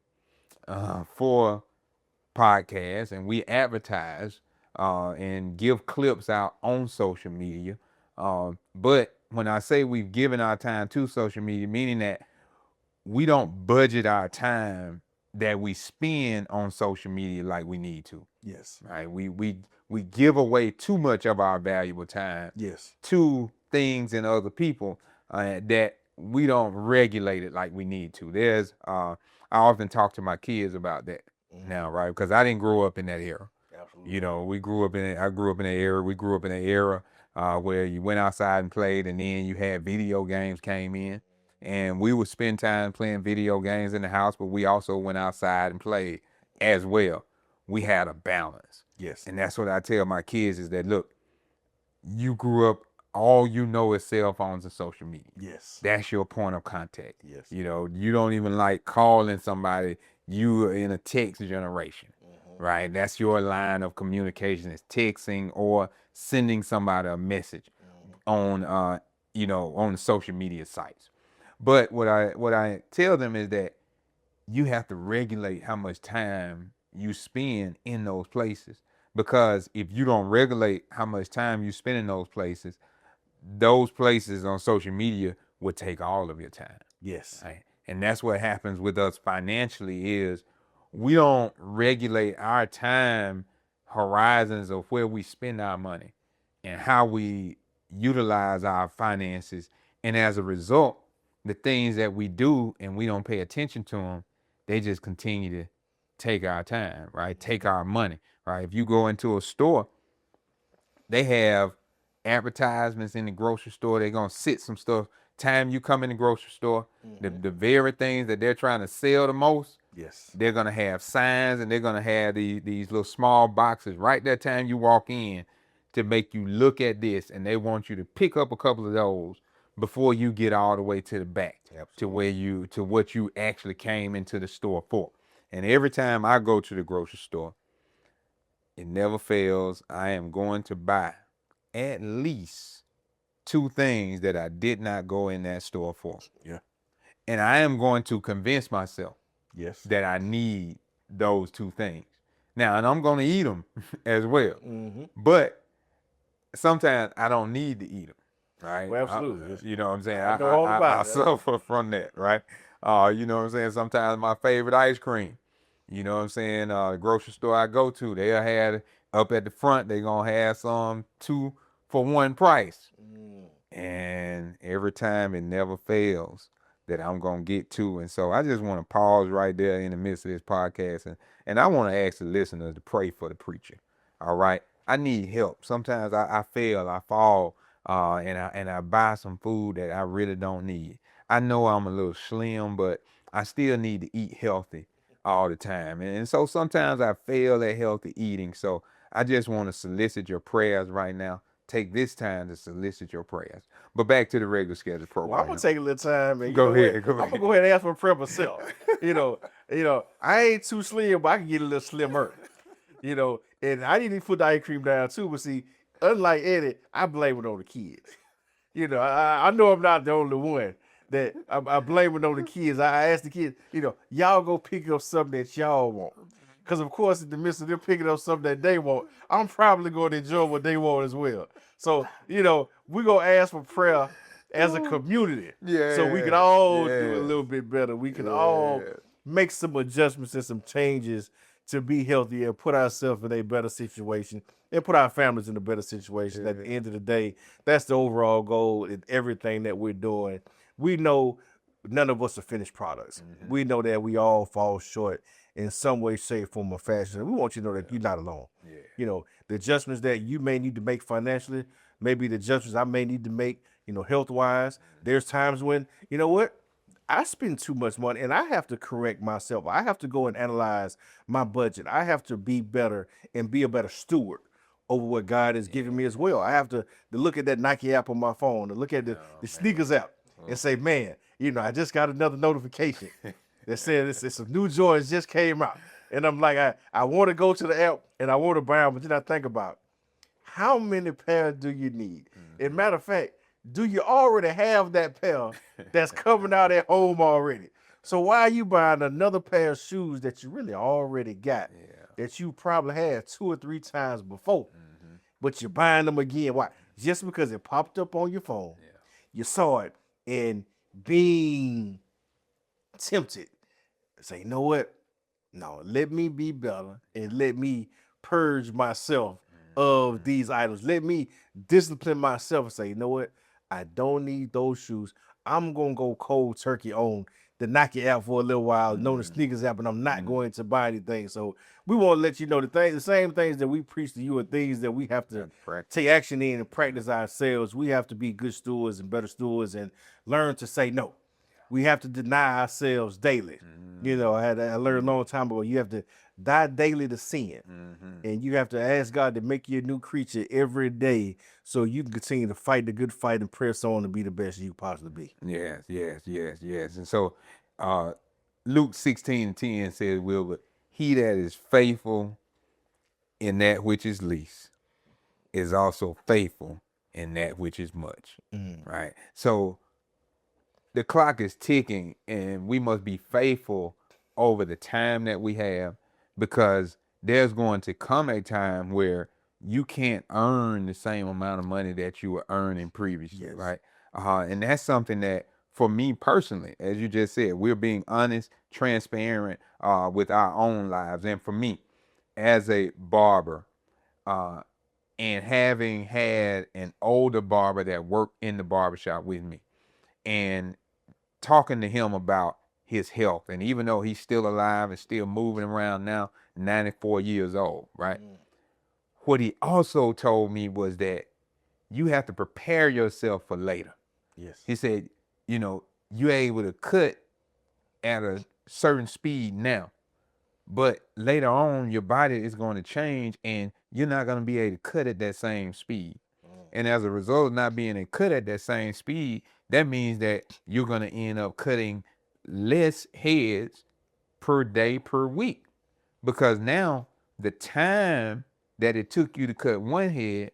for podcasts, and we advertise and give clips out on social media. But when I say we've given our time to social media, meaning that we don't budget our time that we spend on social media like we need to. Yes. Right. We give away too much of our valuable time. Yes. To things and other people that we don't regulate it like we need to. I often talk to my kids about that now, right? Because I didn't grow up in that era. Absolutely. I grew up in that era. We grew up in an era where you went outside and played, and then you had video games came in, and we would spend time playing video games in the house, but we also went outside and played as well. We had a balance. Yes. And that's what I tell my kids is that, look, you grew up, all you know is cell phones and social media. Yes. That's your point of contact. Yes. You don't even like calling somebody. You are in a text generation, right? That's your line of communication, is texting or sending somebody a message on the social media sites. But what I tell them is that you have to regulate how much time you spend in those places, because if you don't regulate how much time you spend in those places on social media would take all of your time. Yes. Right? And that's what happens with us financially, is we don't regulate our time horizons of where we spend our money and how we utilize our finances. And as a result, the things that we do and we don't pay attention to them, they just continue to take our time, right? Take our money, right? If you go into a store, they have advertisements in the grocery store. They're going to sit some stuff. Time you come in the grocery store, the very things that they're trying to sell the most, Yes. they're going to have signs and they're going to have these little small boxes right that time you walk in to make you look at this. And they want you to pick up a couple of those before you get all the way to the back. Absolutely. To what you actually came into the store for. And every time I go to the grocery store, it never fails. I am going to buy at least 2 things that I did not go in that store for. Yeah. And I am going to convince myself Yes. that I need those 2 things. Now, and I'm going to eat them as well. But sometimes I don't need to eat them, right? Well, absolutely. You know what I'm saying? I know all about I it. suffer from that, right? You know what I'm saying? Sometimes my favorite ice cream, you know what I'm saying? The grocery store I go to, they'll have up at the front, they're going to have some 2 for 1 price. And every time it never fails that I'm going to get 2. And so I just want to pause right there in the midst of this podcast. And I want to ask the listeners to pray for the preacher. All right. I need help. Sometimes I fail, I fall, and I buy some food that I really don't need. I know I'm a little slim, but I still need to eat healthy all the time. And so sometimes I fail at healthy eating. So I just want to solicit your prayers right now. Take this time to solicit your prayers. But back to the regular schedule program. Well, I'm gonna take a little time and Go ahead. I'm gonna go ahead and ask for prayer myself. I ain't too slim, but I can get a little slimmer. And I need to put the ice cream down too. But see, unlike Eddie, I blame it on the kids. I know I'm not the only one that I blame it on the kids. I ask the kids, y'all go pick up something that y'all want. Because, of course, in the midst of them picking up something that they want, I'm probably going to enjoy what they want as well. So, we're going to ask for prayer as a community. Yeah. So we can all do a little bit better. We can all make some adjustments and some changes to be healthy and put ourselves in a better situation and put our families in a better situation. At the end of the day, that's the overall goal in everything that we're doing. We know none of us are finished products. We know that we all fall short in some way, shape, form, or fashion. We want you to know that you're not alone. The adjustments that you may need to make financially, maybe the adjustments I may need to make, health-wise. There's times when, I spend too much money and I have to correct myself. I have to go and analyze my budget. I have to be better and be a better steward over what God has given me as well. I have to look at that Nike app on my phone, to look at the sneakers app and say, man, I just got another notification that says it's some new Jordans just came out. And I'm like, I want to go to the app and I want to buy them, but then I think about how many pairs do you need? And matter of fact, do you already have that pair that's coming out at home already? So why are you buying another pair of shoes that you really already got, that you probably had 2 or 3 times before, but you're buying them again? Why? Just because it popped up on your phone, you saw it, and being tempted, say, you know what? No, let me be better and let me purge myself of these items. Let me discipline myself and say, you know what? I don't need those shoes. I'm going to go cold turkey on the Nike app for a little while, know the sneakers app, and I'm not going to buy anything. So we want to let you know the same things that we preach to you are things that we have to take action in and practice ourselves. We have to be good stewards and better stewards and learn to say no. We have to deny ourselves daily. I learned a long time ago, you have to die daily to sin. And you have to ask God to make you a new creature every day so you can continue to fight the good fight and press on to be the best you possibly be. Yes. And so Luke 16:10 says, Wilbur, he that is faithful in that which is least is also faithful in that which is much. Right? So the clock is ticking and we must be faithful over the time that we have, because there's going to come a time where you can't earn the same amount of money that you were earning previously, right? And that's something that, for me personally, as you just said, we're being honest, transparent with our own lives. And for me, as a barber, and having had an older barber that worked in the barbershop with me, and talking to him about his health, and even though he's still alive and still moving around now, 94 years old, right? What he also told me was that you have to prepare yourself for later. Yes. He said, you're able to cut at a certain speed now, but later on your body is going to change and you're not going to be able to cut at that same speed. And as a result of not being able to cut at that same speed, that means that you're going to end up cutting less heads per day per week, because now the time that it took you to cut one head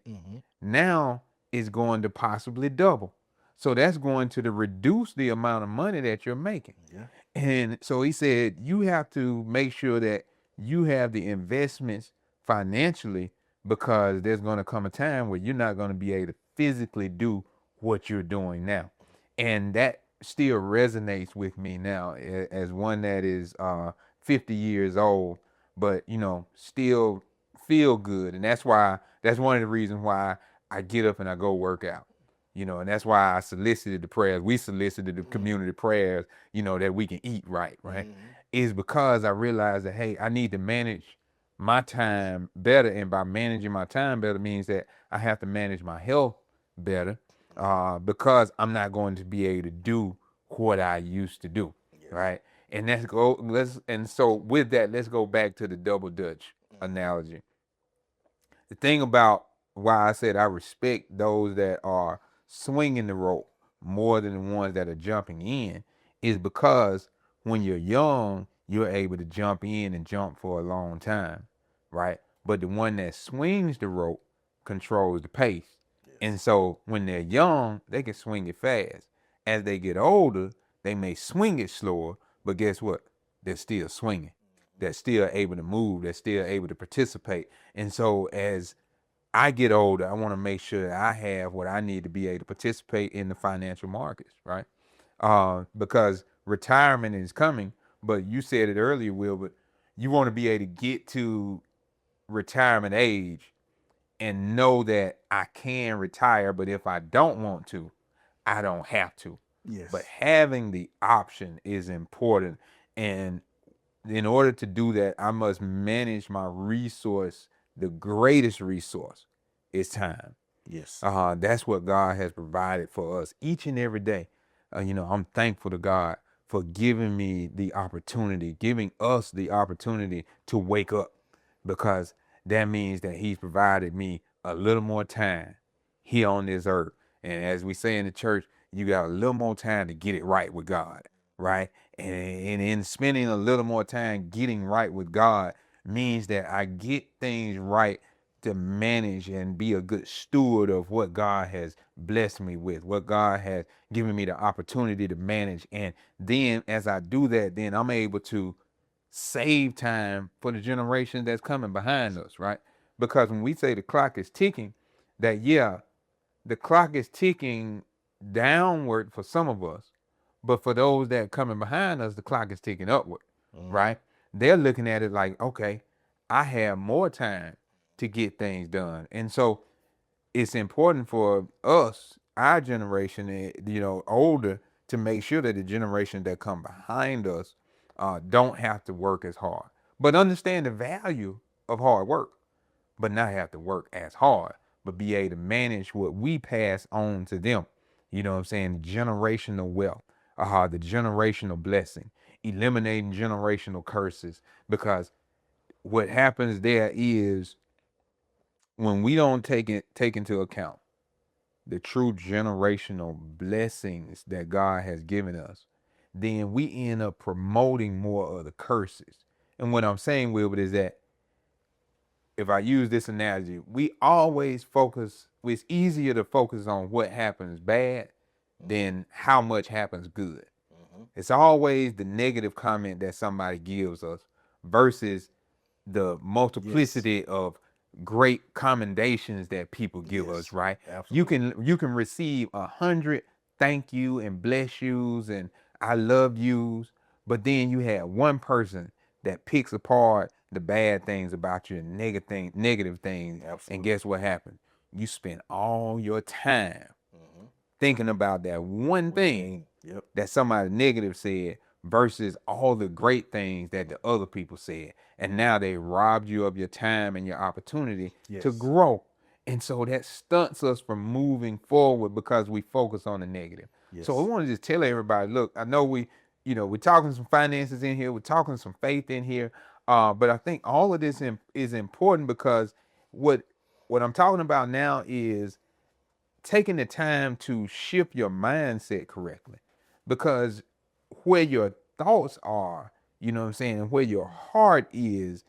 now is going to possibly double. So that's going to reduce the amount of money that you're making. Yeah. And so he said, you have to make sure that you have the investments financially, because there's going to come a time where you're not going to be able to physically do what you're doing now. And that still resonates with me now as one that is 50 years old, but still feel good. And that's one of the reasons why I get up and I go work out. And that's why I solicited the prayers. We solicited the community prayers, that we can eat right, is because I realized that, hey, I need to manage my time better. And by managing my time better means that I have to manage my health better, because I'm not going to be able to do what I used to do, right? And so with that, let's go back to the double Dutch analogy. The thing about why I said I respect those that are swinging the rope more than the ones that are jumping in is because when you're young, you're able to jump in and jump for a long time, right? But the one that swings the rope controls the pace. And so when they're young, they can swing it fast. As they get older, they may swing it slower, but guess what? They're still swinging. They're still able to move. They're still able to participate. And so as I get older, I want to make sure that I have what I need to be able to participate in the financial markets, right? Because retirement is coming, but you said it earlier, Will, but you want to be able to get to retirement age and know that I can retire, but if I don't want to, I don't have to. Yes. But having the option is important. And in order to do that, I must manage my resource. The greatest resource is time. Yes. That's what God has provided for us each and every day. I'm thankful to God for giving me the opportunity, giving us the opportunity to wake up, because that means that he's provided me a little more time here on this earth. And as we say in the church, you got a little more time to get it right with God, right? And in spending a little more time getting right with God means that I get things right to manage and be a good steward of what God has blessed me with, what God has given me the opportunity to manage. And then as I do that, then I'm able to save time for the generation that's coming behind us, right? Because when we say the clock is ticking, that the clock is ticking downward for some of us, but for those that are coming behind us, the clock is ticking upward, right? They're looking at it like, okay, I have more time to get things done. And so it's important for us, our generation, older, to make sure that the generation that come behind us don't have to work as hard, but understand the value of hard work, but not have to work as hard, but be able to manage what we pass on to them. You know what I'm saying? Generational wealth, the generational blessing, eliminating generational curses, because what happens there is when we don't take into account the true generational blessings that God has given us, then we end up promoting more of the curses. And what I'm saying, Wilbert, is that if I use this analogy, we always focus, it's easier to focus on what happens bad than how much happens good. It's always the negative comment that somebody gives us versus the multiplicity of great commendations that people give us, right? Absolutely. You can receive 100 thank you and bless yous and I love yous, but then you have one person that picks apart the bad things about you and negative things. Absolutely. And guess what happened? You spend all your time thinking about that one thing Yep. that somebody negative said versus all the great things that the other people said. And now they robbed you of your time and your opportunity to Yes. grow. And so that stunts us from moving forward because we focus on the negative. So I Yes. want to just tell everybody, look, I know we're talking some finances in here, we're talking some faith in here, but I think all of this is important because what I'm talking about now is taking the time to shift your mindset correctly, because where your thoughts are, you know what I'm saying, and where your heart is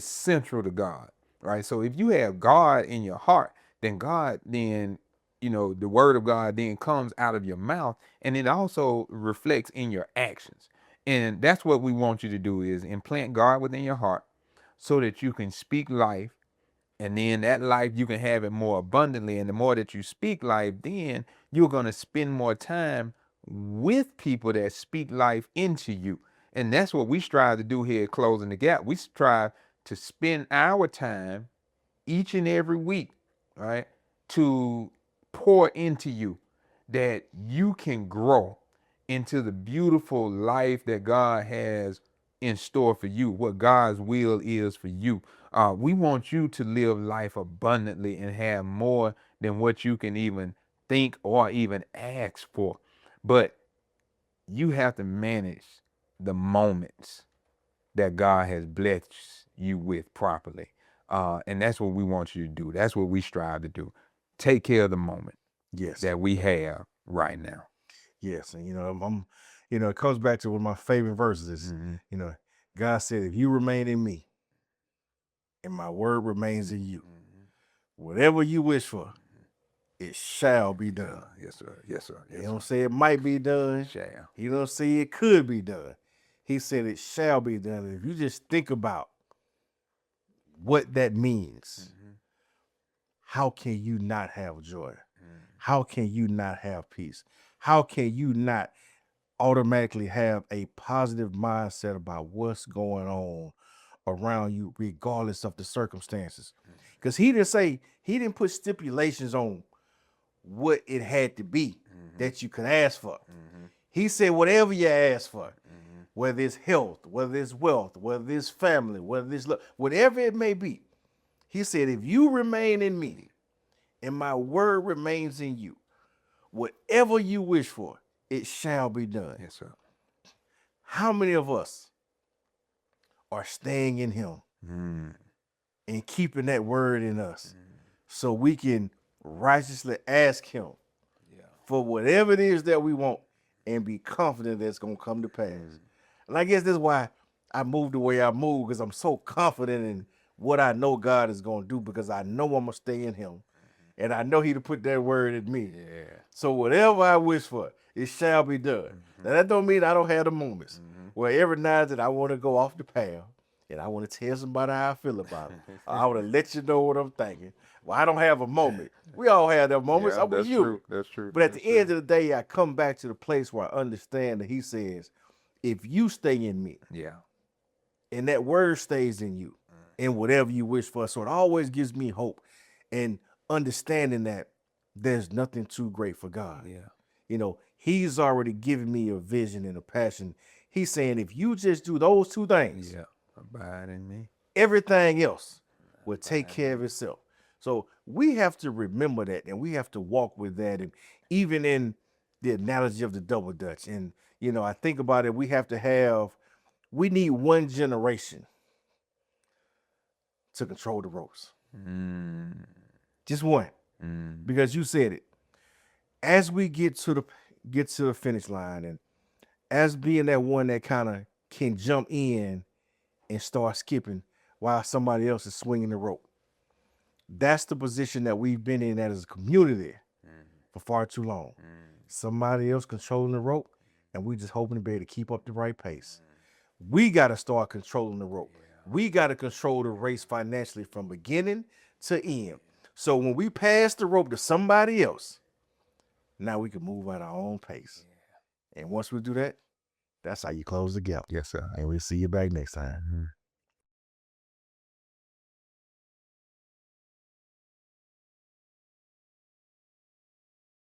central to God, right? So if you have God in your heart, then God, then, you know, the word of God then comes out of your mouth, and it also reflects in your actions. And that's what we want you to do, is implant God within your heart so that you can speak life, and then that life you can have it more abundantly. And the more that you speak life, then you're going to spend more time with people that speak life into you. And that's what we strive to do here at Closing the Gap. We strive to spend our time each and every week, right, to pour into you that you can grow into the beautiful life that God has in store for you, what God's will is for you. We want you to live life abundantly and have more than what you can even think or even ask for. But you have to manage the moments that God has blessed you with properly. And that's what we want you to do. That's what we strive to do. Take care of the moment Yes. that we have right now. Yes. And I'm it comes back to one of my favorite verses is, God said, if you remain in me and my word remains in you, whatever you wish for, it shall be done. Yes, sir. Yes, sir. Yes, He don't say it might be done. Shall. He don't say it could be done. He said it shall be done. And if you just think about what that means, how can you not have joy? How can you not have peace? How can you not automatically have a positive mindset about what's going on around you, regardless of the circumstances? Because he didn't put stipulations on what it had to be that you could ask for. He said, whatever you ask for, whether it's health, whether it's wealth, whether it's family, whether it's love, whatever it may be, he said, if you remain in me and my word remains in you, whatever you wish for, it shall be done. Yes, sir. How many of us are staying in him and keeping that word in us so we can righteously ask him for whatever it is that we want and be confident that it's going to come to pass? And I guess that's why I moved the way I move, because I'm so confident in what I know God is going to do, because I know I'm going to stay in him. And I know he'll put that word in me. Yeah. So whatever I wish for, it shall be done. Now, that don't mean I don't have the moments where every night that I want to go off the path and I want to tell somebody how I feel about it. I want to let you know what I'm thinking. Well, I don't have a moment. We all have that moments. I'm with you. True. That's true. But at the end of the day, I come back to the place where I understand that he says, if you stay in me, and that word stays in you, and whatever you wish for. So it always gives me hope and understanding that there's nothing too great for God. He's already given me a vision and a passion. He's saying, if you just do those two things, abide in me, everything else will take care of itself. So we have to remember that, and we have to walk with that. And even in the analogy of the double dutch, and I think about it, we need one generation to control the ropes. Just one. Because you said it. As we get to the finish line, and as being that one that kind of can jump in and start skipping while somebody else is swinging the rope, that's the position that we've been in as a community for far too long. Somebody else controlling the rope, and we just hoping to be able to keep up the right pace. We got to start controlling the rope. We got to control the race financially from beginning to end. So when we pass the rope to somebody else, now we can move at our own pace. And once we do that, That's how you close the gap. Yes, sir. And we'll see you back next time. Mhm.